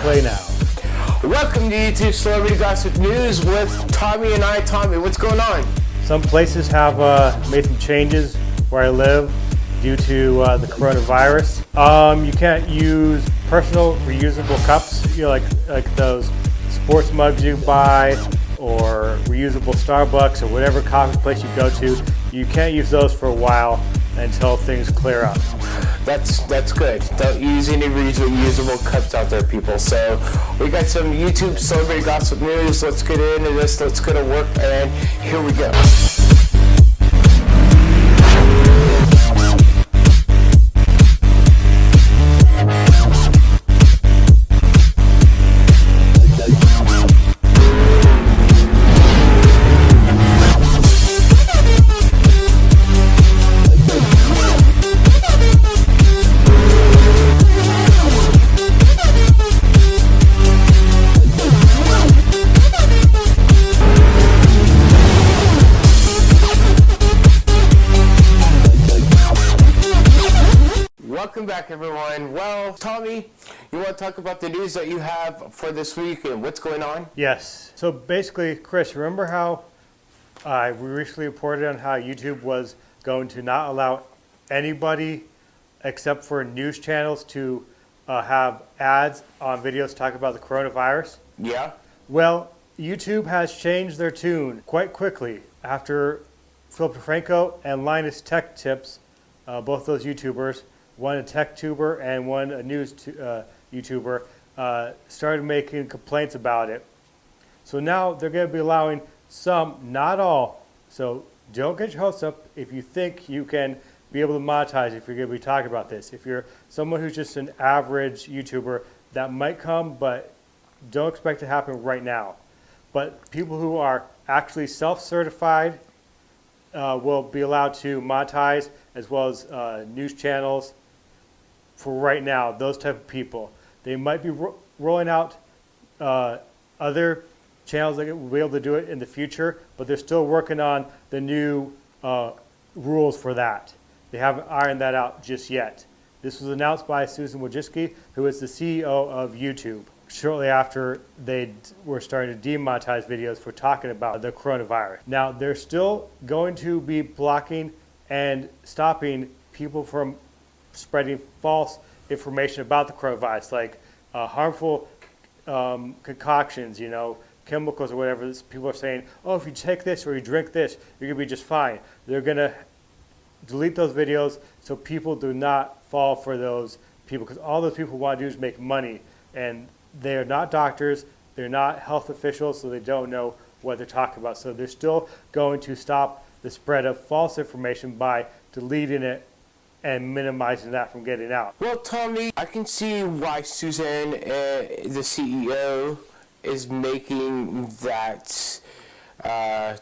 Play now. Welcome to YouTube Celebrity Gossip News with Tommy and I. Tommy, what's going on? Some places have made some changes where I live due to the coronavirus. You can't use personal reusable cups, like those sports mugs you buy, or reusable Starbucks, or whatever coffee place you go to. You can't use those for a while until things clear up. That's good. Don't use any reusable cups out there, people. So we got some YouTube Celebrity Gossip News. Let's get into this. Let's go to work, and here we go. Welcome back, everyone. Well, Tommy, you want to talk about the news that you have for this week and what's going on? Yes. So basically, Chris, remember how we recently reported on how YouTube was going to not allow anybody except for news channels to have ads on videos talking about the coronavirus? Yeah. Well, YouTube has changed their tune quite quickly after Philip DeFranco and Linus Tech Tips, both those YouTubers, one a tech tuber and one a news YouTuber, started making complaints about it. So now they're going to be allowing some, not all. So don't get your hopes up if you think you can be able to monetize if you're going to be talking about this. If you're someone who's just an average YouTuber, that might come, but don't expect it to happen right now. But people who are actually self-certified will be allowed to monetize, as well as news channels. For right now, those type of people, they might be rolling out other channels that will be able to do it in the future, but they're still working on the new rules for that. They haven't ironed that out just yet. This was announced by Susan Wojcicki, who is the CEO of YouTube, shortly after they were starting to demonetize videos for talking about the coronavirus. Now, they're still going to be blocking and stopping people from spreading false information about the coronavirus, like harmful concoctions, chemicals or whatever. People are saying, oh, if you take this or you drink this, you're going to be just fine. They're going to delete those videos so people do not fall for those people, because all those people want to do is make money, and they're not doctors, they're not health officials, so they don't know what they're talking about. So they're still going to stop the spread of false information by deleting it and minimizing that from getting out. Well, Tommy, I can see why Susan, the CEO, is making that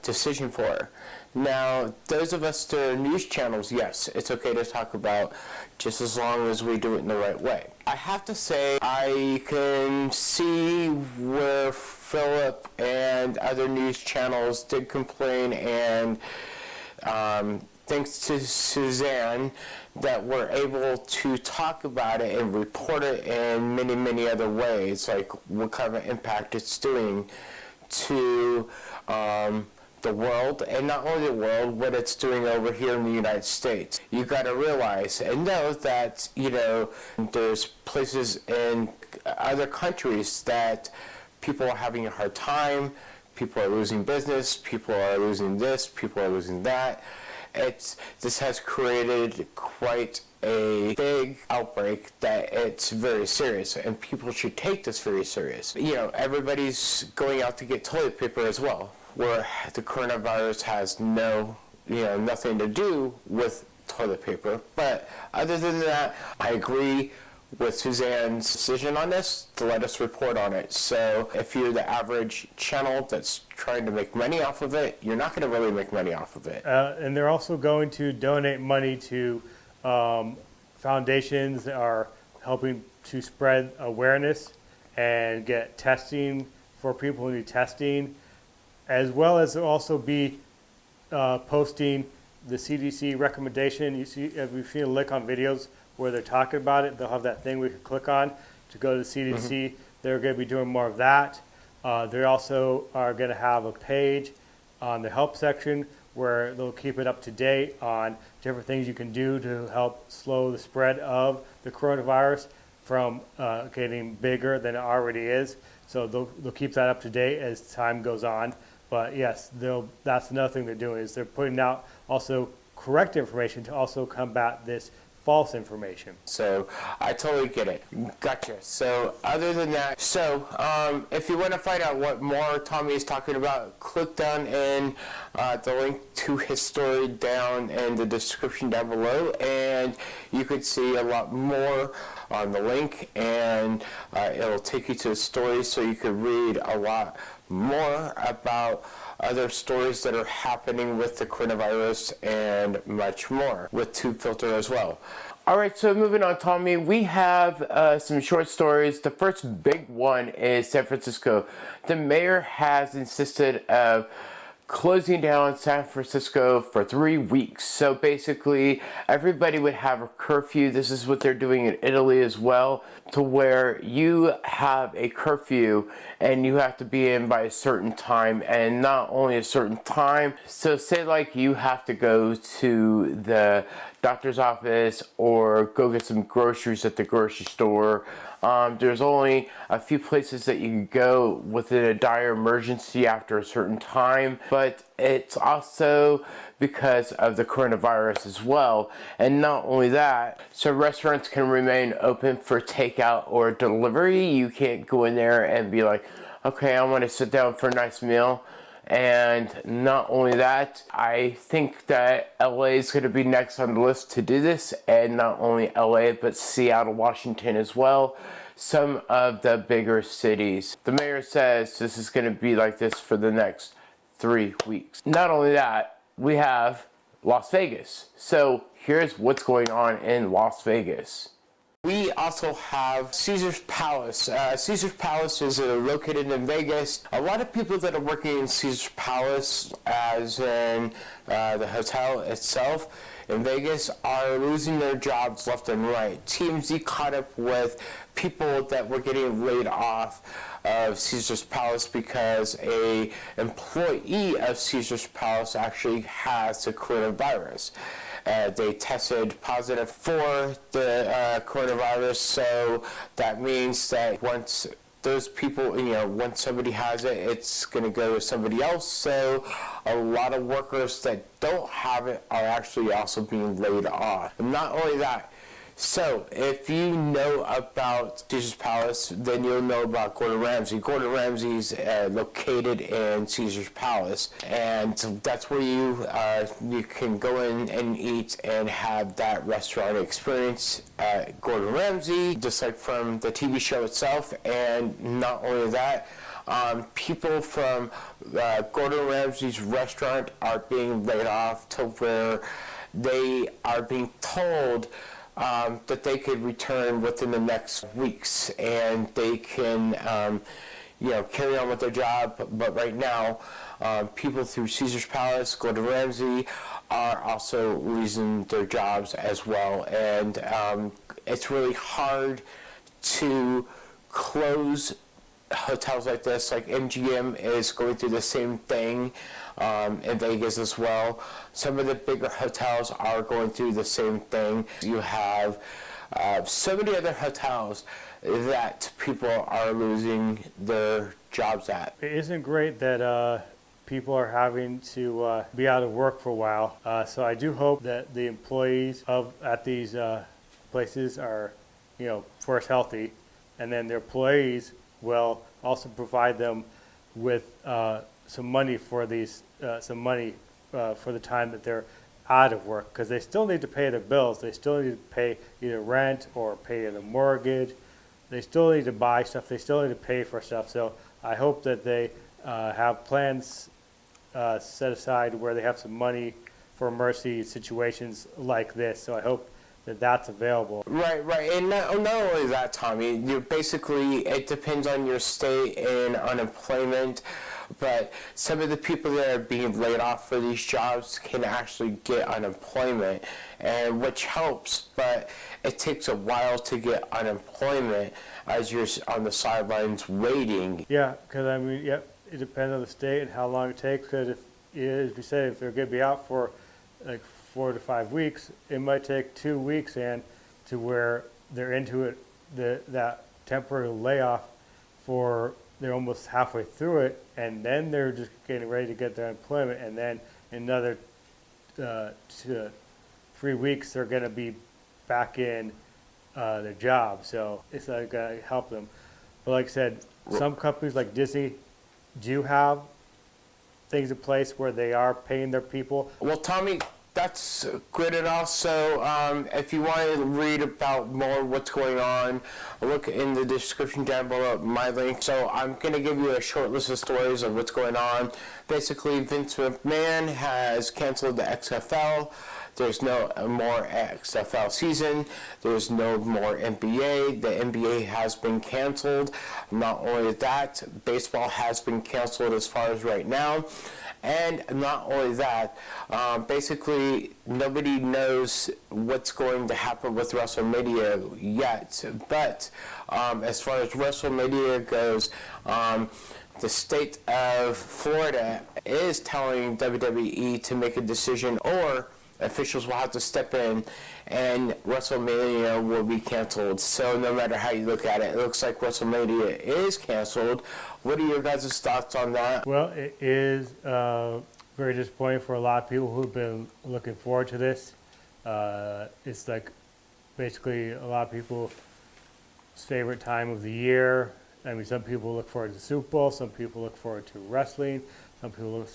decision for her. Now, those of us that are news channels, yes, it's okay to talk about, just as long as we do it in the right way. I have to say, I can see where Philip and other news channels did complain, and thanks to Suzanne, that we're able to talk about it and report it in many, many other ways, like what kind of impact it's doing to the world, and not only the world, what it's doing over here in the United States. You got to realize and know that, there's places in other countries that people are having a hard time, people are losing business, people are losing this, people are losing that. This has created quite a big outbreak that it's very serious, and people should take this very serious. Everybody's going out to get toilet paper as well, where the coronavirus has nothing to do with toilet paper. But other than that, I agree with Suzanne's decision on this to let us report on it. So if you're the average channel that's trying to make money off of it, you're not going to really make money off of it. And they're also going to donate money to foundations that are helping to spread awareness and get testing for people who need testing, as well as also be posting the CDC recommendation. You see, if you've seen a link on videos where they're talking about it, they'll have that thing we can click on to go to the CDC they're going to be doing more of that. They also are going to have a page on the help section where they'll keep it up to date on different things you can do to help slow the spread of the coronavirus from getting bigger than it already is. So they'll keep that up to date as time goes on. But yes, that's another thing they're doing is they're putting out also correct information to also combat this false information. So I totally get it. Gotcha. So other than that, if you want to find out what more Tommy is talking about, click down in the link to his story down in the description down below, and you could see a lot more on the link, and it'll take you to the story so you could read a lot more about other stories that are happening with the coronavirus and much more with Tube Filter as well. Alright, so moving on, Tommy, we have some short stories. The first big one is San Francisco. The mayor has insisted of closing down San Francisco for 3 weeks. So basically, everybody would have a curfew. This is what they're doing in Italy as well, to where you have a curfew and you have to be in by a certain time, and not only a certain time. So say like you have to go to the doctor's office or go get some groceries at the grocery store. There's only a few places that you can go within a dire emergency after a certain time, but it's also because of the coronavirus as well. And not only that, so restaurants can remain open for takeout or delivery. You can't go in there and be like, okay, I want to sit down for a nice meal. And not only that, I think that LA is going to be next on the list to do this, and not only LA, but Seattle, Washington as well. Some of the bigger cities. The mayor says this is going to be like this for the next 3 weeks. Not only that, we have Las Vegas. So here's what's going on in Las Vegas. We also have Caesar's Palace. Caesar's Palace is located in Vegas. A lot of people that are working in Caesar's Palace, as in the hotel itself in Vegas, are losing their jobs left and right. TMZ caught up with people that were getting laid off of Caesar's Palace because a employee of Caesar's Palace actually has the coronavirus. They tested positive for the coronavirus, so that means that once those people, once somebody has it, it's going to go to somebody else. So a lot of workers that don't have it are actually also being laid off. And not only that, so if you know about Caesar's Palace, then you'll know about Gordon Ramsay. Gordon Ramsay's located in Caesar's Palace, and that's where you can go in and eat and have that restaurant experience at Gordon Ramsay, just like from the TV show itself. And not only that, people from Gordon Ramsay's restaurant are being laid off to where they are being told that they could return within the next weeks, and they can carry on with their job. But right now, people through Caesar's Palace, Gordon Ramsay, are also losing their jobs as well. And it's really hard to close hotels like this. Like MGM is going through the same thing in Vegas as well. Some of the bigger hotels are going through the same thing. You have so many other hotels that people are losing their jobs at. It isn't great that people are having to be out of work for a while. So I do hope that the employees at these places are, first healthy, and then their employees will also provide them with some money for these, for the time that they're out of work, because they still need to pay their bills. They still need to pay either rent or pay the mortgage. They still need to buy stuff. They still need to pay for stuff. So I hope that they have plans set aside where they have some money for emergency situations like this. So I hope that's available. Right, and not only that, Tommy. You basically, it depends on your state and unemployment, but some of the people that are being laid off for these jobs can actually get unemployment, and which helps. But it takes a while to get unemployment as you're on the sidelines waiting. Yeah, because I mean, yep, it depends on the state and how long it takes. Because if, as we said, if they're going to be out for like 4 to 5 weeks, it might take 2 weeks and to where they're into it, that temporary layoff for they're almost halfway through it, and then they're just getting ready to get their employment, and then another 3 weeks they're going to be back in their job. So it's not going to help them. But like I said, some companies like Disney do have things in place where they are paying their people. Well, Tommy, that's good and all. So if you want to read about more what's going on, look in the description down below, my link. So I'm going to give you a short list of stories of what's going on. Basically, Vince McMahon has canceled the XFL. There's no more XFL season. There's no more NBA. The NBA has been canceled. Not only that, baseball has been canceled as far as right now. And not only that, basically nobody knows what's going to happen with WrestleMania yet. But as far as WrestleMania goes, the state of Florida is telling WWE to make a decision, or officials will have to step in and WrestleMania will be canceled. So no matter how you look at it, it looks like WrestleMania is canceled. What are your guys' thoughts on that? Well, it is very disappointing for a lot of people who've been looking forward to this. It's like basically a lot of people's favorite time of the year. I mean, some people look forward to the Super Bowl, some people look forward to wrestling, some people look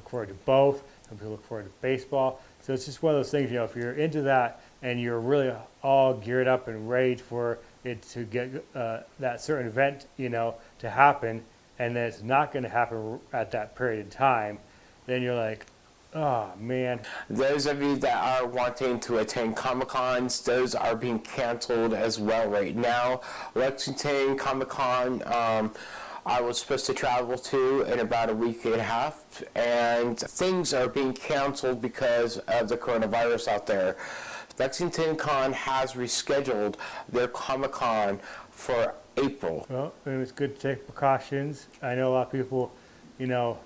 forward to both, some people look forward to baseball. So it's just one of those things, you know, if you're into that and you're really all geared up and ready for it to get that certain event, you know, to happen, and then it's not going to happen at that period of time, then you're like, oh man. Those of you that are wanting to attend Comic-Cons, those are being canceled as well right now. Lexington Comic-Con, I was supposed to travel to in about a week and a half, and things are being canceled because of the coronavirus out there. Lexington Con has rescheduled their Comic-Con for April. Well, it was good to take precautions. I know a lot of people, you know,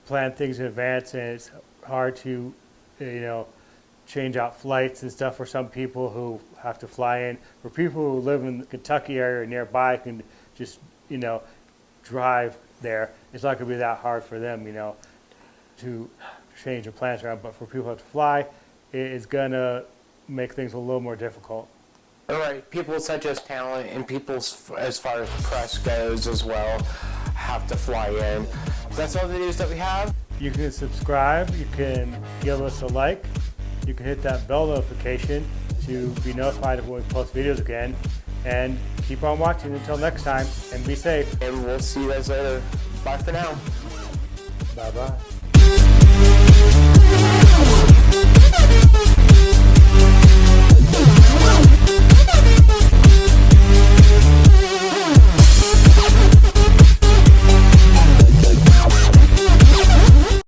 plan things in advance, and it's hard to, you know, change out flights and stuff for some people who have to fly in. For people who live in the Kentucky area or nearby can just, you know, drive there. It's not going to be that hard for them, you know, to change their plans around. But for people who have to fly, it's going to make things a little more difficult. All right, people such as talent and people as far as press goes as well have to fly in. That's all the news that we have. You can subscribe, you can give us a like, you can hit that bell notification to be notified of when we post videos again, and keep on watching until next time, and be safe. And we'll see you guys later. Bye for now. Bye-bye.